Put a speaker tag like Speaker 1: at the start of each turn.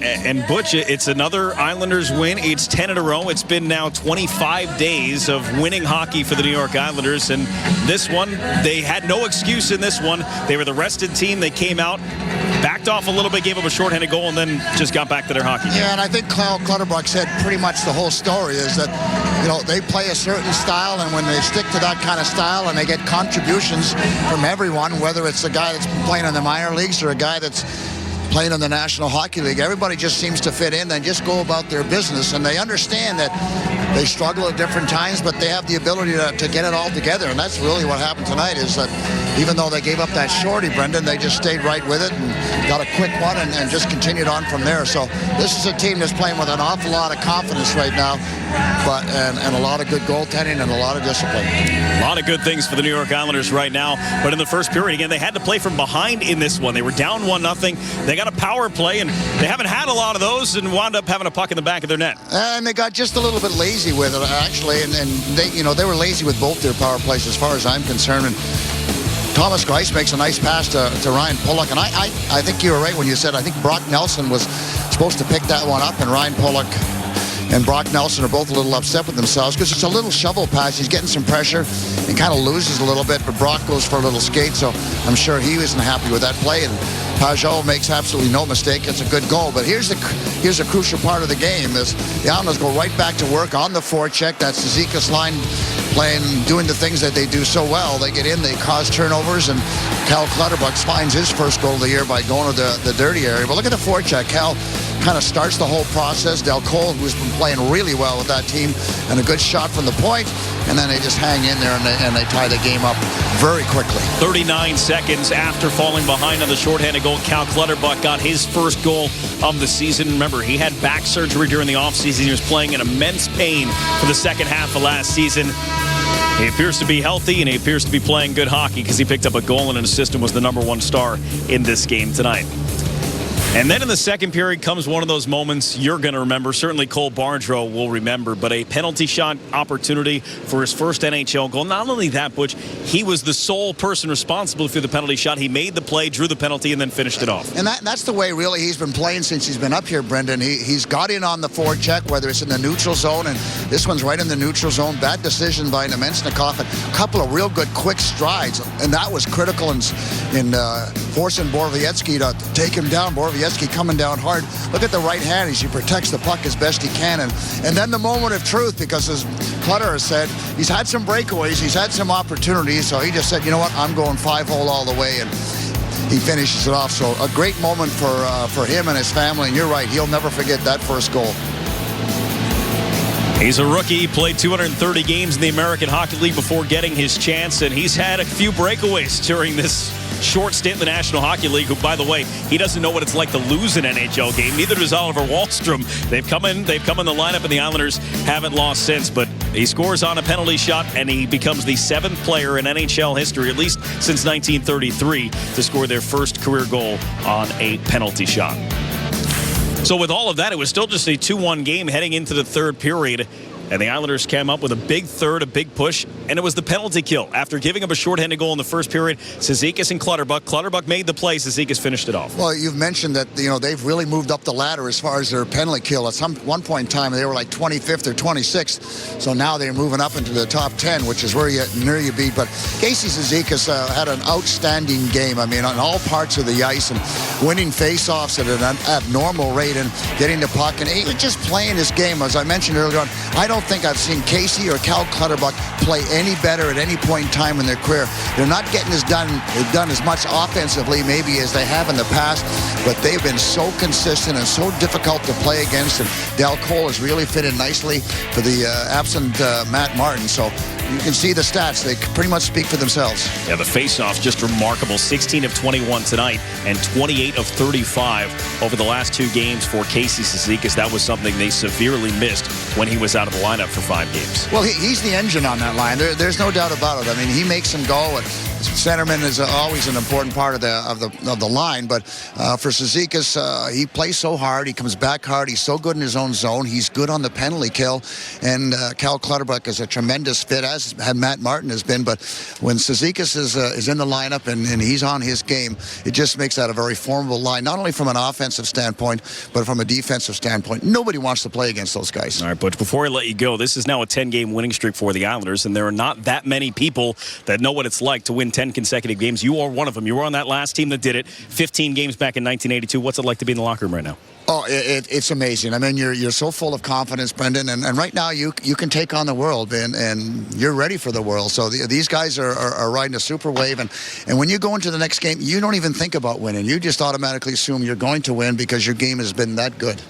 Speaker 1: And Butch, it's another Islanders win. It's 10 in a row. It's been now 25 days of winning hockey for the New York Islanders. And this one, they had no excuse in this one. They were the rested team. They came out, backed off a little bit, gave up a shorthanded goal, and then just got back to their hockey game.
Speaker 2: Yeah, and I think Clutterbuck said pretty much the whole story is that, you know, they play a certain style, and when they stick to that kind of style and they get contributions from everyone, whether it's a guy that's playing in the minor leagues or a guy that's playing in the National Hockey League, everybody just seems to fit in and just go about their business, and they understand that they struggle at different times, but they have the ability to get it all together, and that's really what happened tonight, is that even though they gave up that shorty, Brendan, they just stayed right with it and got a quick one and just continued on from there. So this is a team that's playing with an awful lot of confidence right now, but and a lot of good goaltending and a lot of discipline.
Speaker 1: A lot of good things for the New York Islanders right now, but in the first period, again, they had to play from behind in this one. They were down 1-0. They got a power play, and they haven't had a lot of those and wound up having a puck in the back of their net.
Speaker 2: And they got just a little bit lazy with it, actually, and they, you know, they were lazy with both their power plays as far as I'm concerned. And Thomas Greiss makes a nice pass to Ryan Pulock, and I think you were right when you said I think Brock Nelson was supposed to pick that one up, and Ryan Pulock and Brock Nelson are both a little upset with themselves because it's a little shovel pass. He's getting some pressure and kind of loses a little bit, but Brock goes for a little skate, so I'm sure he isn't happy with that play. And Pajot makes absolutely no mistake. It's a good goal, but here's a crucial part of the game is the Islanders go right back to work on the forecheck. That Cizikas line doing the things that they do so well. They get in, they cause turnovers, and Cal Clutterbuck finds his first goal of the year by going to the dirty area. But look at the forecheck. Cal kind of starts the whole process. Del Cole, who's been playing really well with that team, and a good shot from the point, and then they just hang in there and they tie the game up very quickly.
Speaker 1: 39 seconds after falling behind on the shorthanded goal, Cal Clutterbuck got his first goal of the season. Remember, he had back surgery during the offseason. He was playing in immense pain for the second half of last season. He appears to be healthy, and he appears to be playing good hockey because he picked up a goal and an assist and was the #1 star in this game tonight. And then in the second period comes one of those moments you're going to remember. Certainly Cole Bardreau will remember, but a penalty shot opportunity for his first NHL goal. Not only that, Butch, he was the sole person responsible for the penalty shot. He made the play, drew the penalty, and then finished it off.
Speaker 2: And that's the way really he's been playing since he's been up here, Brendan. He's got in on the forecheck, whether it's in the neutral zone, and this one's right in the neutral zone. Bad decision by Nemesnikov, and a couple of real good quick strides, and that was critical in forcing Borowiecki to take him down. Borowiecki coming down hard. Look at the right hand as he protects the puck as best he can. And then the moment of truth, because as Clutter has said, he's had some breakaways, he's had some opportunities, so he just said, you know what, I'm going 5-hole all the way, and he finishes it off. So a great moment for him and his family, and you're right, he'll never forget that first goal.
Speaker 1: He's a rookie. He played 230 games in the American Hockey League before getting his chance, and he's had a few breakaways during this short stint in the National Hockey League, who, by the way, he doesn't know what it's like to lose an NHL game. Neither does Oliver Wahlstrom. They've come in the lineup, and the Islanders haven't lost since, but he scores on a penalty shot, and he becomes the 7th player in NHL history, at least since 1933, to score their first career goal on a penalty shot. So with all of that, it was still just a 2-1 game heading into the third period. And the Islanders came up with a big third, a big push, and it was the penalty kill. After giving up a shorthanded goal in the first period, Cizikas and Clutterbuck. Clutterbuck made the play. Cizikas finished it off.
Speaker 2: Well, you've mentioned that, you know, they've really moved up the ladder as far as their penalty kill. At one point in time, they were like 25th or 26th. So now they're moving up into the top 10, which is where you beat. But Casey Cizikas had an outstanding game. I mean, on all parts of the ice, and winning faceoffs at an abnormal rate and getting the puck. And he was just playing his game. As I mentioned earlier on, I don't think I've seen Casey or Cal Clutterbuck play any better at any point in time in their career. They're not getting done as much offensively maybe as they have in the past, but they've been so consistent and so difficult to play against. And Del Cole has really fit in nicely for the absent Matt Martin. So you can see the stats. They pretty much speak for themselves.
Speaker 1: Yeah, the face-offs just remarkable. 16 of 21 tonight and 28 of 35 over the last 2 games for Casey Cizikas. That was something they severely missed when he was out of the lineup for 5 games.
Speaker 2: Well, he's the engine on that line. There's no doubt about it. I mean, he makes them go. And centerman is always an important part of the line, but for Cizikas, he plays so hard. He comes back hard. He's so good in his own zone. He's good on the penalty kill, and Cal Clutterbuck is a tremendous fit, as Matt Martin has been. But when Cizikas is in the lineup and he's on his game, it just makes that a very formidable line, not only from an offensive standpoint, but from a defensive standpoint. Nobody wants to play against those guys.
Speaker 1: All right, Butch, before I let you go, this is now a 10-game winning streak for the Islanders, and there are not that many people that know what it's like to win 10 consecutive games. You are one of them. You were on that last team that did it, 15 games back in 1982. What's it like to be in the locker room right now?
Speaker 2: Oh, it's amazing. I mean, you're so full of confidence, Brendan, and right now you can take on the world, and you're ready for the world. So these guys are riding a super wave, and when you go into the next game, you don't even think about winning. You just automatically assume you're going to win because your game has been that good.